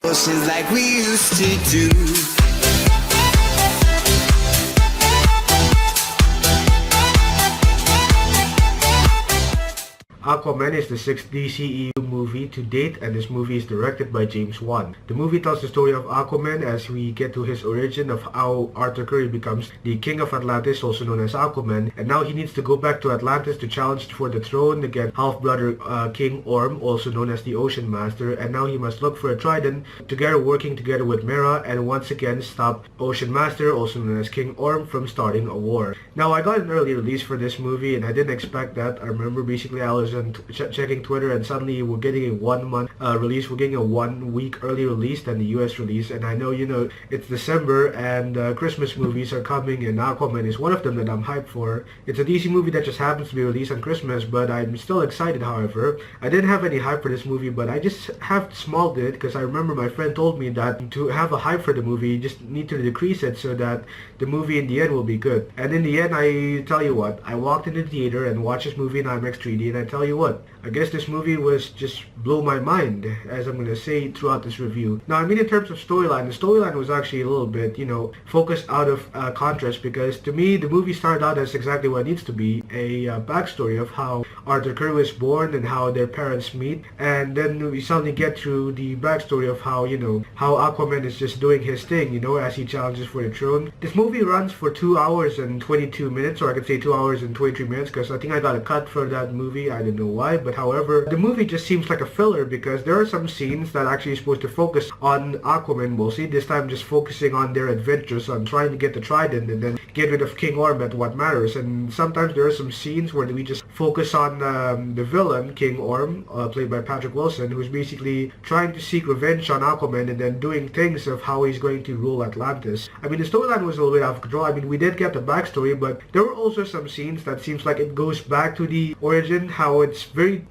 Emotions like we used to do. Aquaman is the 6th DCEU movie to date, and this movie is directed by James Wan. The movie tells the story of Aquaman as we get to his origin of how Arthur Curry becomes the King of Atlantis, also known as Aquaman, and now he needs to go back to Atlantis to challenge for the throne against half-brother King Orm, also known as the Ocean Master, and now he must look for a trident, working together with Mera, and once again stop Ocean Master, also known as King Orm, from starting a war. Now, I got an early release for this movie, and I didn't expect that. I remember basically I was checking Twitter, and suddenly we're getting a 1 month release. We're getting a 1 week early release than the US release, and I know, you know, it's December and Christmas movies are coming, and Aquaman is one of them that I'm hyped for. It's a DC movie that just happens to be released on Christmas, but I'm still excited. However, I didn't have any hype for this movie, but I just have smalled it because I remember my friend told me that to have a hype for the movie, you just need to decrease it so that the movie in the end will be good. And in the end, I tell you what, I walked into the theater and watched this movie in IMAX 3D, and I tell you what, I guess this movie was just blow my mind, as I'm going to say throughout this review. Now, I mean, in terms of storyline, the storyline was actually a little bit, you know, focused out of contrast, because to me, the movie started out as exactly what it needs to be, a backstory of how Arthur Curry was born and how their parents meet, and then we suddenly get through the backstory of how, you know, how Aquaman is just doing his thing, you know, as he challenges for the throne. This movie runs for 2 hours and 22 minutes, or I could say 2 hours and 23 minutes, because I think I got a cut for that movie. I don't know why, but however, the movie just seems like a filler because there are some scenes that actually are supposed to focus on Aquaman mostly. This time just focusing on their adventures, on trying to get the trident and then get rid of King Orm at what matters. And sometimes there are some scenes where we just focus on the villain, King Orm, played by Patrick Wilson, who's basically trying to seek revenge on Aquaman and then doing things of how he's going to rule Atlantis. I mean, the storyline was a little bit out of control. I mean, we did get the backstory, but there were also some scenes that seems like it goes back to the origin, how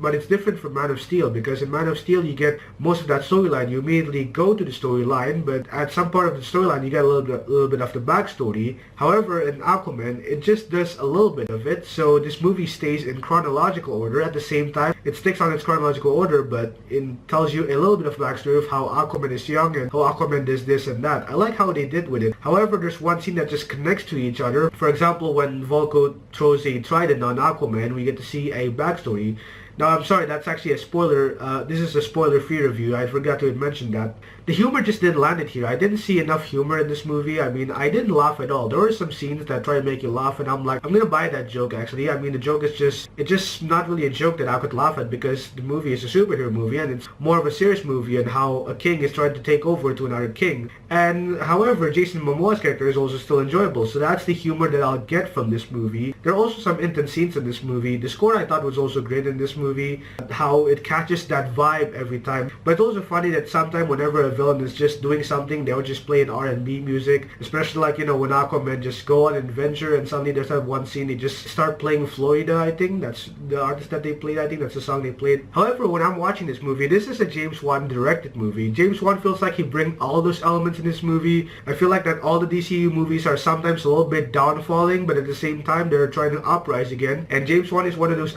but it's different from Man of Steel, because in Man of Steel you get most of that storyline, you immediately go to the storyline, but at some part of the storyline you get a little bit of the backstory. However, in Aquaman, it just does a little bit of it, so this movie stays in chronological order. At the same time, it sticks on its chronological order, but it tells you a little bit of backstory of how Aquaman is young and how Aquaman does this and that. I like how they did with it. However, there's one scene that just connects to each other. For example, when Volko throws a trident on Aquaman, we get to see a backstory. Now, I'm sorry, that's actually a spoiler. This is a spoiler-free review. I forgot to mention that. The humor just didn't land it here. I didn't see enough humor in this movie. I mean, I didn't laugh at all. There were some scenes that try to make you laugh, and I'm like, I'm gonna buy that joke, actually. I mean, the joke is it's just not really a joke that I could laugh at, because the movie is a superhero movie, and it's more of a serious movie, and how a king is trying to take over to another king. And, however, Jason Momoa's character is also still enjoyable, so that's the humor that I'll get from this movie. There are also some intense scenes in this movie. The score, I thought, was also great in this movie, how it catches that vibe every time. But it's also funny that sometimes whenever a villain is just doing something, they'll just play an R&B music, especially like, you know, when Aquaman just go on an adventure and suddenly there's that one scene they just start playing Florida. I think that's the artist that they played. I think that's the song they played. However, when I'm watching this movie, this is a James Wan directed movie. James Wan feels like he brings all those elements in this movie. I feel like that all the DCU movies are sometimes a little bit downfalling, but at the same time they're trying to uprise again, and James Wan is one of those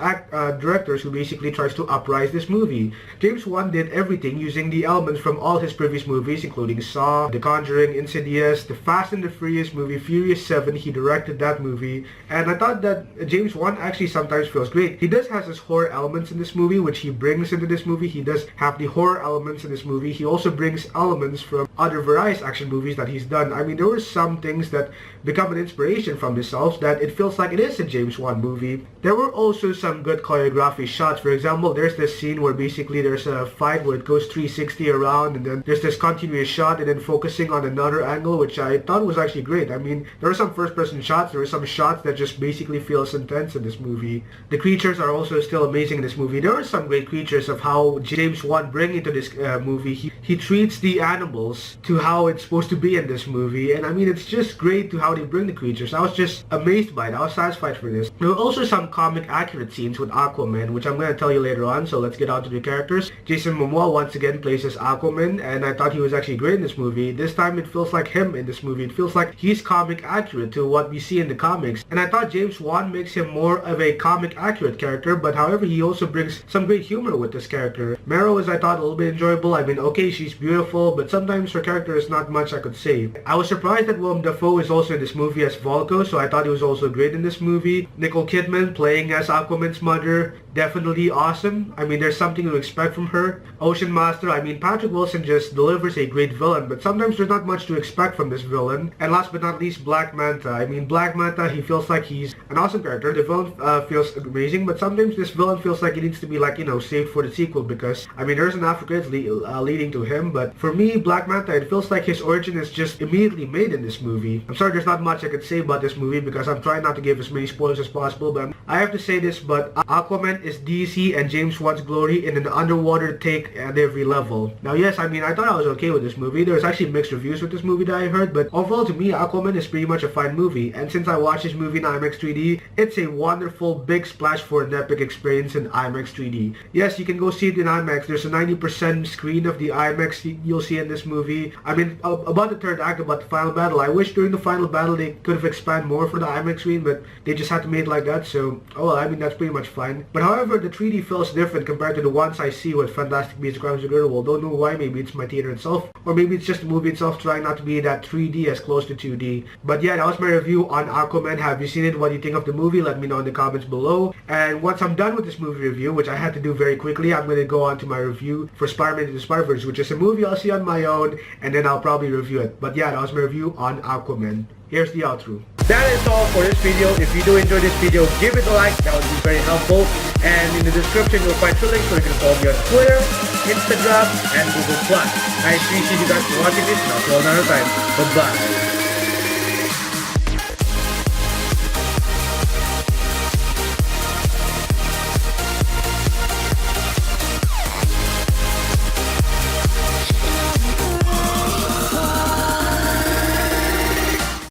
directors who basically tries to uprise this movie. James Wan did everything using the elements from all his previous movies, including Saw, The Conjuring, Insidious, the Fast and the Furious movie, Furious 7, he directed that movie, and I thought that James Wan actually sometimes feels great. He does have his horror elements in this movie, which he brings into this movie. He does have the horror elements in this movie. He also brings elements from other various action movies that he's done. I mean, there were some things that become an inspiration from themselves that it feels like it is a James Wan movie. There were also some good choreography shots. For example, there's this scene where basically there's a fight where it goes 360 around, and then there's this continuous shot and then focusing on another angle, which I thought was actually great. I mean, there are some first-person shots, there are some shots that just basically feels intense in this movie. The creatures are also still amazing in this movie. There are some great creatures of how James Wan bring into this movie. He treats the animals to how it's supposed to be in this movie, and I mean, it's just great to how they bring the creatures. I was just amazed by it. I was satisfied for this. There were also some comic accurate scenes with Aquaman, which I'm going to tell you later on, so let's get on to the characters. Jason Momoa once again plays as Aquaman, and I thought he was actually great in this movie. This time it feels like him in this movie. It feels like he's comic accurate to what we see in the comics. And I thought James Wan makes him more of a comic accurate character, but however he also brings some great humor with this character. Mero is, I thought, a little bit enjoyable. I mean, okay, she's beautiful, but sometimes her character is not much I could say. I was surprised that Willem Dafoe is also in this movie as Volko, so I thought he was also great in this movie. Nicole Kidman playing as Aquaman's mother, definitely awesome. I mean, there's something to expect from her. Ocean Master, I mean, Patrick Wilson just delivers a great villain, but sometimes there's not much to expect from this villain. And last but not least, Black Manta. I mean, Black Manta, he feels like he's an awesome character. The villain feels amazing, but sometimes this villain feels like he needs to be like, you know, saved for the sequel because, I mean, there's an African leading to him, but for me, Black Manta, it feels like his origin is just immediately made in this movie. I'm sorry there's not much I could say about this movie because I'm trying not to give as many spoilers as possible, but I have to say this, but Aquaman is DC and James Wan's glory in an underwater take at every level. Now yes, I mean, I thought I was okay with this movie. There's actually mixed reviews with this movie that I heard, but overall to me, Aquaman is pretty much a fine movie, and since I watched this movie in IMAX 3D, it's a wonderful big splash for an epic experience in IMAX 3D. Yes, you can go see it in IMAX. There's a 90% screen of the IMAX you'll see in this movie. I mean, about the third act, about the final battle, I wish during the final battle they could have expanded more for the IMAX screen, but they just had to make it like that, so, oh well, I mean, that's pretty much fine. But however, the 3D feels different compared to the ones I see with Fantastic Beasts and Crimes of Grindelwald. Don't know why, maybe it's my theater itself, or maybe it's just the movie itself trying not to be that 3D as close to 2D. But yeah, that was my review on Aquaman. Have you seen it? What do you think of the movie? Let me know in the comments below. And once I'm done with this movie review, which I had to do very quickly, I'm going to go on to my review for Spider-Man Into the Spider-Verse, which is a movie I'll see on my own, and then I'll probably review it. But yeah, that was my review on Aquaman. Here's the outro. That is all for this video. If you do enjoy this video, give it a like. That would be very helpful. And in the description, you'll find two links so you can follow me on Twitter, Instagram, and Google+. I appreciate you guys for watching this, and I'll see you another time. Bye-bye.